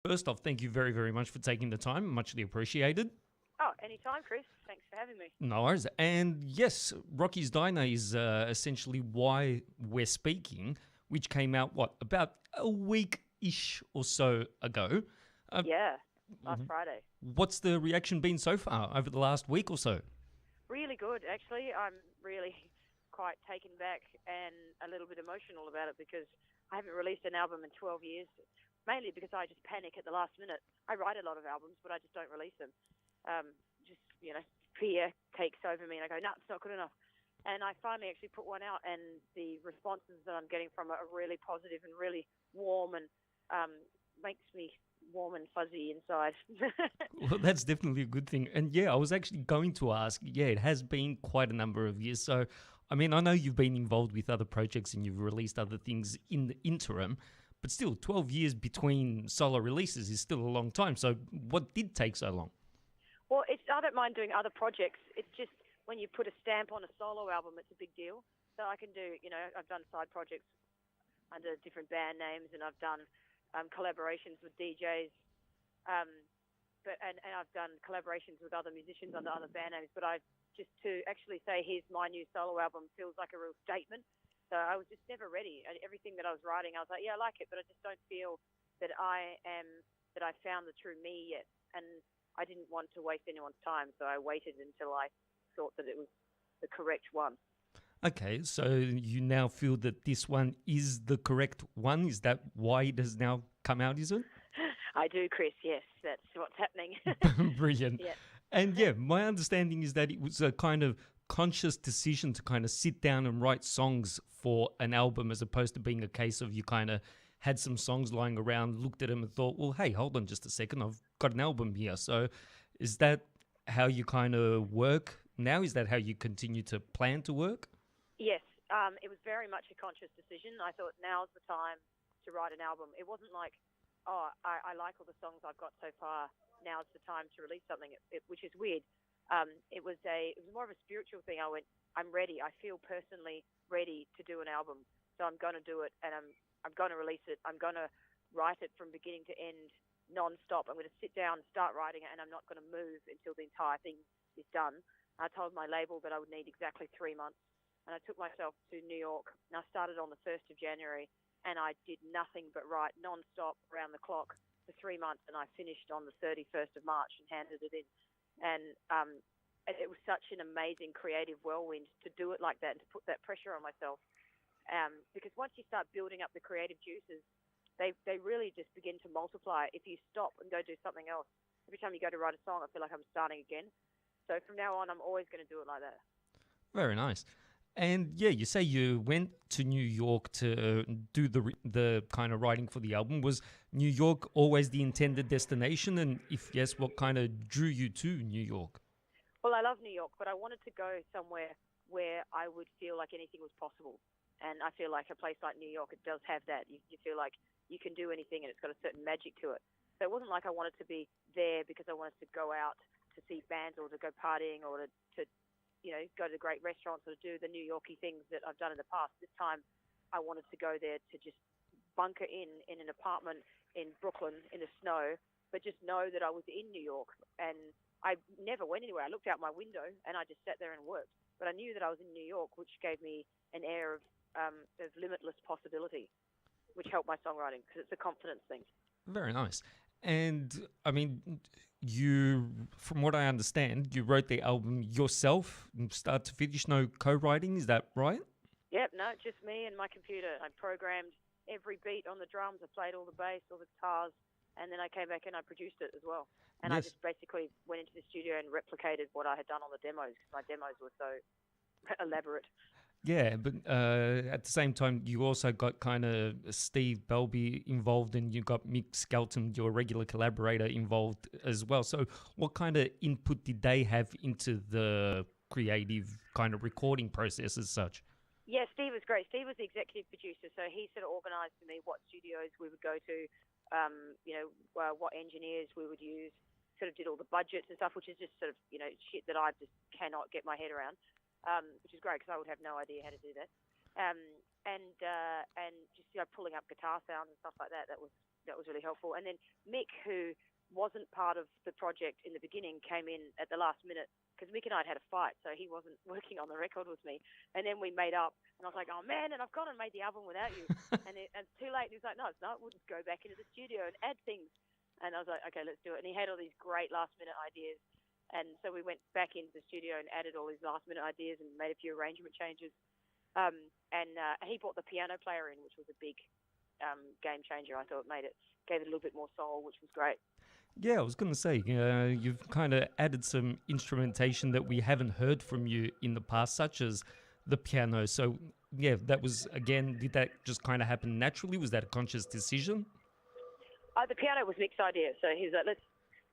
First off, thank you very, very much for taking the time. Muchly appreciated. Oh, anytime, Chris. Thanks for having me. No worries. And yes, Rocky's Diner is essentially why we're speaking, which came out, about a week-ish or so ago. Uh, Yeah, last Friday. what's the reaction been so far over the last week or so? Really good, actually. I'm really quite taken back and a little bit emotional about it because I haven't released an album in 12 years, mainly because I just panic at the last minute. I write a lot of albums, but I just don't release them. Just, fear takes over me and I go, no, it's not good enough. And I finally actually put one out, and the responses that I'm getting from it are really positive and really warm, and makes me warm and fuzzy inside. Well, that's definitely a good thing. And yeah, I was actually going to ask, yeah, it has been quite a number of years. So, I mean, I know you've been involved with other projects and you've released other things in the interim, but still, 12 years between solo releases is still a long time. So, what did take so long? Well, I don't mind doing other projects. It's just when you put a stamp on a solo album, it's a big deal. So I can do, I've done side projects under different band names, and I've done collaborations with DJs, um, and I've done collaborations with other musicians under other band names. But just to actually say, here's my new solo album feels like a real statement. So I was just never ready. And everything that I was writing, I was like, yeah, I like it, but I just don't feel that I found the true me yet. And I didn't want to waste anyone's time, so I waited until I thought that it was the correct one. Okay, so you now feel that this one is the correct one? Is that why it has now come out, is it? I do, Chris. Yes, that's what's happening. Brilliant. Yeah. And yeah, my understanding is that it was a kind of conscious decision to kind of sit down and write songs for an album as opposed to being a case of you kind of had some songs lying around, looked at them and thought, well, hey, hold on just a second, I've got an album here. So is that how you kind of work now? Is that how you continue to plan to work? Yes, it was very much a conscious decision. I thought now's the time to write an album. It wasn't like, oh, I like all the songs I've got so far. Now's the time to release something, which is weird. It was more of a spiritual thing. I went, I'm ready. I feel personally ready to do an album, so I'm going to do it, and I'm going to release it. I'm going to write it from beginning to end, non-stop. I'm going to sit down, start writing it, and I'm not going to move until the entire thing is done. I told my label that I would need exactly 3 months, and I took myself to New York, and I started on the 1st of January, and I did nothing but write non-stop around the clock for 3 months, and I finished on the 31st of March and handed it in. And it was such an amazing creative whirlwind to do it like that and to put that pressure on myself. Because once you start building up the creative juices, they really just begin to multiply. If you stop and go do something else, every time you go to write a song, I feel like I'm starting again. So from now on, I'm always going to do it like that. Very nice. And yeah, you say you went to New York to do the kind of writing for the album. Was New York always the intended destination? And if yes, what kind of drew you to New York? Well, I love New York, but I wanted to go somewhere where I would feel like anything was possible. And I feel like a place like New York, it does have that. You feel like you can do anything, and it's got a certain magic to it. So it wasn't like I wanted to be there because I wanted to go out to see bands or to go partying or to go to great restaurants or to do the New Yorkie things that I've done in the past. This time, I wanted to go there to just bunker in an apartment in Brooklyn in the snow, but just know that I was in New York. And I never went anywhere. I looked out my window and I just sat there and worked. But I knew that I was in New York, which gave me an air of limitless possibility, which helped my songwriting because it's a confidence thing. Very nice. And I mean, from what I understand, you wrote the album yourself, from start to finish, no co-writing. Is that right? Yep, no, just me and my computer. I programmed every beat on the drums. I played all the bass, all the guitars, and then I came back and I produced it as well. And I Yes. just basically went into the studio and replicated what I had done on the demos because my demos were so elaborate. Yeah, but at the same time, you also got kind of Steve Belby involved, and you got Mick Skelton, your regular collaborator, involved as well. So, what kind of input did they have into the creative kind of recording process as such? Yeah, Steve was great. Steve was the executive producer, so he sort of organised for me what studios we would go to, what engineers we would use, sort of did all the budgets and stuff, which is just sort of, shit that I just cannot get my head around, which is great because I would have no idea how to do that. And just, pulling up guitar sounds and stuff like that, that was really helpful. And then Mick, who wasn't part of the project in the beginning, came in at the last minute because Mick and I had had a fight, so he wasn't working on the record with me. And then we made up, and I was like, oh man, and I've gone and made the album without you. and it's too late. And he was like, no, it's not. We'll just go back into the studio and add things. And I was like, okay, let's do it. And he had all these great last minute ideas. And so we went back into the studio and added all these last minute ideas and made a few arrangement changes. And he brought the piano player in, which was a big game changer. I thought gave it a little bit more soul, which was great. Yeah, I was going to say, you've kind of added some instrumentation that we haven't heard from you in the past, such as the piano. So, yeah, that was, again, did that just kind of happen naturally? Was that a conscious decision? The piano was Mick's idea. So he was like,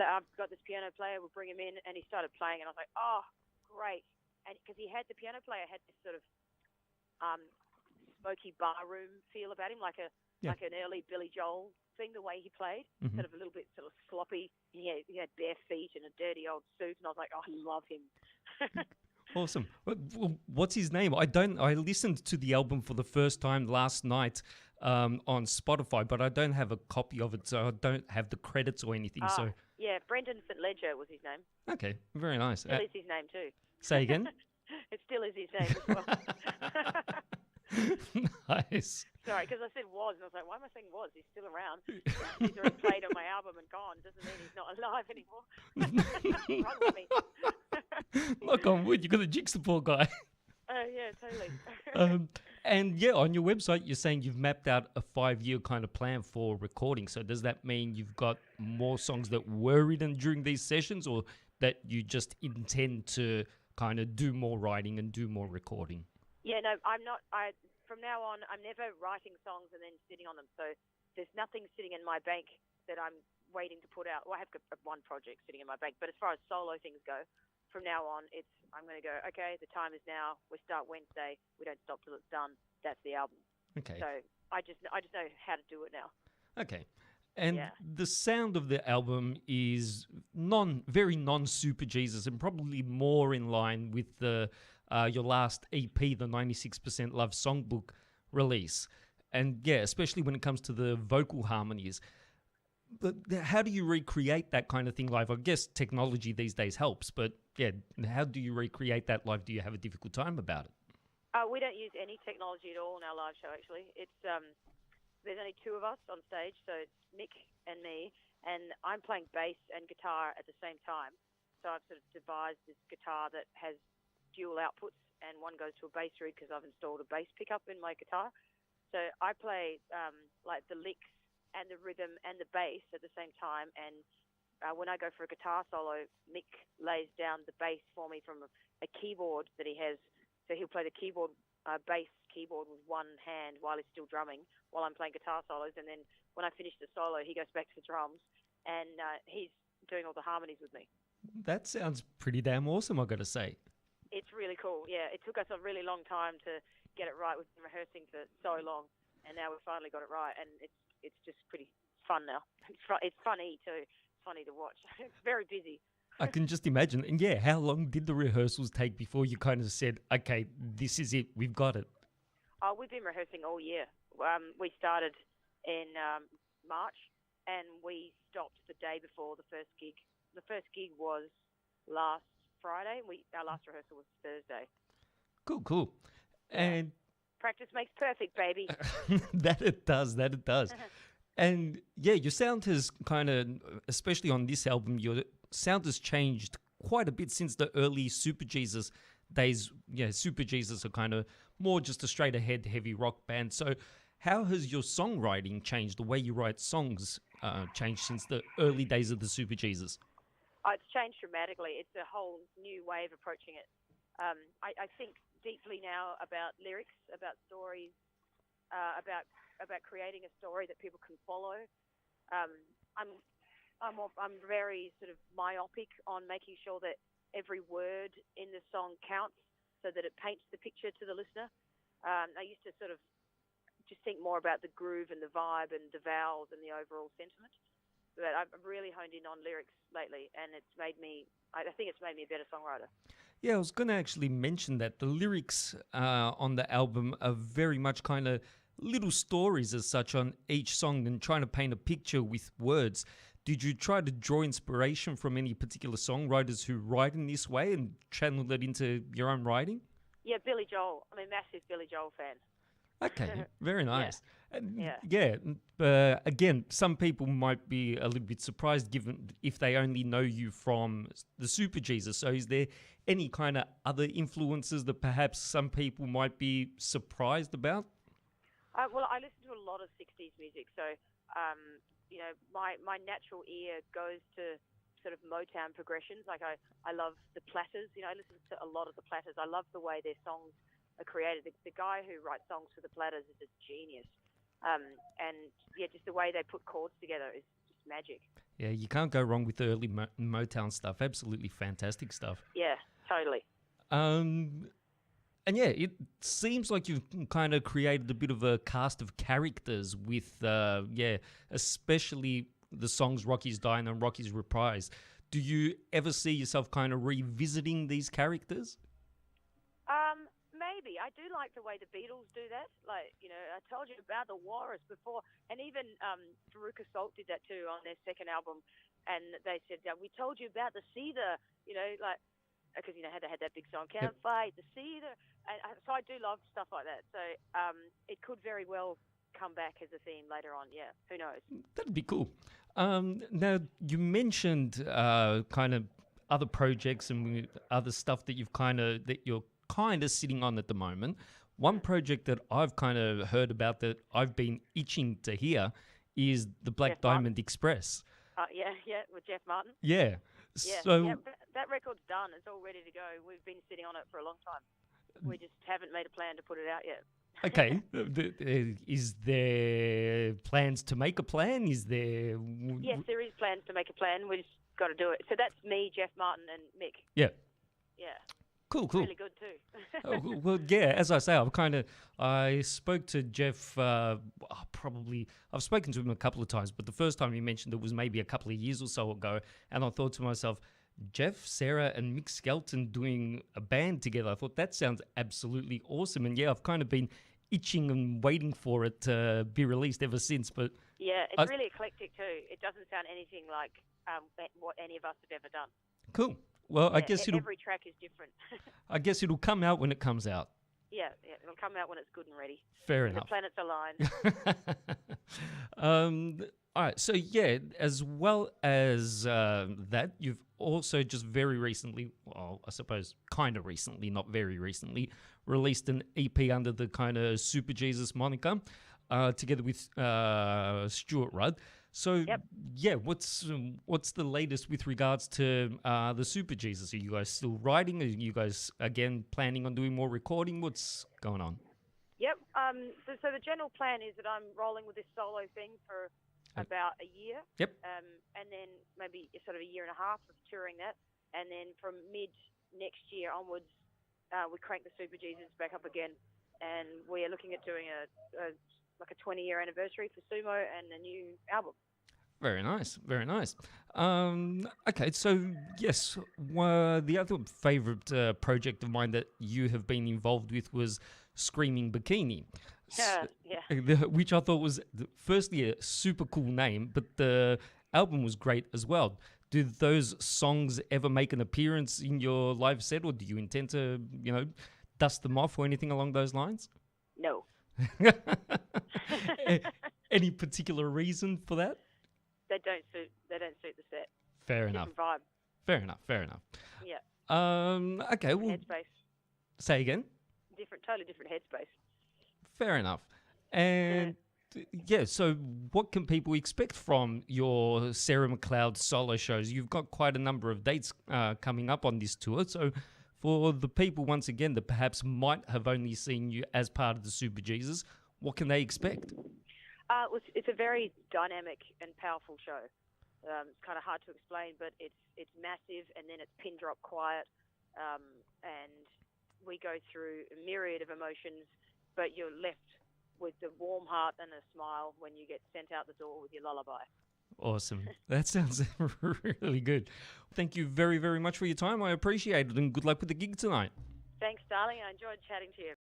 I've got this piano player, we'll bring him in. And he started playing, and I was like, oh, great. And because the piano player had this sort of smoky barroom feel about him, like an early Billy Joel thing, the way he played, sort of a little bit sort of sloppy. He had bare feet and a dirty old suit, and I was like, oh, I love him. Awesome. What's his name? I listened to the album for the first time last night on Spotify, but I don't have a copy of it, so I don't have the credits or anything. Yeah, Brendan St. Ledger was his name. Okay, very nice. Still is his name too. Say again? It still is his name as well. Nice. Sorry, because I said was, and I was like, why am I saying was? He's still around. He's already played on my album and gone. Doesn't mean he's not alive anymore. Wrong with me. Knock on wood, you got a jigsaw poor guy. Oh, yeah, totally. And yeah, on your website, you're saying you've mapped out a 5-year kind of plan for recording. So does that mean you've got more songs that were written during these sessions, or that you just intend to kind of do more writing and do more recording? Yeah, no, I'm not. From now on, I'm never writing songs and then sitting on them. So there's nothing sitting in my bank that I'm waiting to put out. Well, I have one project sitting in my bank, but as far as solo things go, from now on, I'm going to go, okay, the time is now. We start Wednesday. We don't stop till it's done. That's the album. Okay. So I just know how to do it now. Okay. And the sound of the album is very non-Superjesus, and probably more in line with your last EP, the 96% Love Songbook release. And yeah, especially when it comes to the vocal harmonies. But how do you recreate that kind of thing live? I guess technology these days helps, but yeah, how do you recreate that live? Do you have a difficult time about it? We don't use any technology at all in our live show, actually. It's there's only two of us on stage, so it's Mick and me, and I'm playing bass and guitar at the same time. So I've sort of devised this guitar that has dual outputs, and one goes to a bass reed because I've installed a bass pickup in my guitar. So I play like the licks and the rhythm and the bass at the same time, and when I go for a guitar solo, Mick lays down the bass for me from a keyboard that he has. So he'll play the keyboard, bass keyboard with one hand while he's still drumming, while I'm playing guitar solos. And then when I finish the solo, he goes back to the drums, and he's doing all the harmonies with me. That sounds pretty damn awesome, I've got to say. It's really cool, yeah. It took us a really long time to get it right. We've been rehearsing for so long, and now we've finally got it right, and it's just pretty fun now. It's funny too. It's funny to watch. It's very busy. I can just imagine. And yeah, how long did the rehearsals take before you kind of said, okay, this is it, we've got it? We've been rehearsing all year. We started in March, and we stopped the day before the first gig. The first gig was last Friday. Our last rehearsal was Thursday. Cool. And practice makes perfect, baby. That it does. And yeah, your sound has kind of, especially on this album, your sound has changed quite a bit since the early Superjesus days. Yeah, Superjesus are kind of more just a straight ahead heavy rock band. So how has your songwriting changed? The way you write songs changed since the early days of the Superjesus? It's changed dramatically. It's a whole new way of approaching it. I think deeply now about lyrics, about stories, about creating a story that people can follow. I'm very sort of myopic on making sure that every word in the song counts, so that it paints the picture to the listener. I used to sort of just think more about the groove and the vibe and the vowels and the overall sentiment. But I've really honed in on lyrics lately, and I think it's made me a better songwriter. Yeah, I was going to actually mention that the lyrics on the album are very much kind of little stories as such on each song and trying to paint a picture with words. Did you try to draw inspiration from any particular songwriters who write in this way and channel that into your own writing? Yeah, Billy Joel. I'm a massive Billy Joel fan. Okay, very nice. And Yeah. yeah, again, some people might be a little bit surprised given if they only know you from the Superjesus. So is there any kind of other influences that perhaps some people might be surprised about? Well, I listen to a lot of 60s music, so my natural ear goes to sort of Motown progressions. Like I love the Platters. I listen to a lot of the Platters. I love the way their songs are created. The guy who writes songs for the Platters is a genius. And yeah, just the way they put chords together is just magic. Yeah, you can't go wrong with the early Motown stuff. Absolutely fantastic stuff. Yeah, totally. And yeah, it seems like you've kind of created a bit of a cast of characters with, especially the songs Rocky's Dine and Rocky's Reprise. Do you ever see yourself kind of revisiting these characters? Maybe. I do like the way the Beatles do that. Like, I told you about the Walrus before, and even Veruca Salt did that too on their second album. And they said, we told you about the cedar, because they had that big song, Can't Fight the Cedar. And so I do love stuff like that. So it could very well come back as a theme later on. Yeah, who knows? That'd be cool. Now, you mentioned kind of other projects and other stuff that you're kind of sitting on at the moment. One project that I've kind of heard about that I've been itching to hear is the Black Diamond Express. Yeah, with Jeff Martin. Yeah. So that record's done. It's all ready to go. We've been sitting on it for a long time. We just haven't made a plan to put it out yet. Okay. Is there plans to make a plan? Is there... Yes, there is plans to make a plan. We just got to do it. So that's me, Jeff Martin, and Mick. Yeah. Yeah. Cool. Really good too. Well, yeah, as I say, I spoke to Jeff, I've spoken to him a couple of times, but the first time he mentioned it was maybe a couple of years or so ago, and I thought to myself, Jeff, Sara, and Mcleod doing a band together. I thought that sounds absolutely awesome, and yeah, I've kind of been itching and waiting for it to be released ever since. But yeah, it's really eclectic too. It doesn't sound anything like what any of us have ever done. Cool. Well, yeah, I guess every track is different. I guess it'll come out when it comes out. Yeah, it'll come out when it's good and ready. Fair enough. The planets align. All right, so yeah, as well as that, you've also just very recently, well, I suppose kind of recently, not very recently, released an EP under the kind of Superjesus moniker, together with Stuart Rudd. So yeah, what's the latest with regards to the Superjesus? Are you guys still writing? Are you guys again planning on doing more recording? What's going on? Yep. So the general plan is that I'm rolling with this solo thing for about a year. Yep. And then maybe sort of a year and a half of touring that, and then from mid next year onwards, we crank the Superjesus back up again, and we are looking at doing a 20-year anniversary for Sumo and a new album. Very nice, very nice. Okay, so yes, the other favourite project of mine that you have been involved with was Screaming Bikini. Which I thought was, firstly, a super cool name, but the album was great as well. Do those songs ever make an appearance in your live set, or do you intend to, dust them off or anything along those lines? No. Any particular reason for that? They don't suit the set. Fair enough. Different vibe. Fair enough. Yeah. Okay. Well, headspace. Say again. Totally different headspace. Fair enough. And yeah, so what can people expect from your Sara Mcleod solo shows? You've got quite a number of dates coming up on this tour. So for the people, once again, that perhaps might have only seen you as part of the Superjesus, what can they expect? It's a very dynamic and powerful show. It's kind of hard to explain, but it's massive, and then it's pin drop quiet, and we go through a myriad of emotions, but you're left with a warm heart and a smile when you get sent out the door with your lullaby. Awesome. That sounds really good. Thank you very, very much for your time. I appreciate it, and good luck with the gig tonight. Thanks, darling. I enjoyed chatting to you.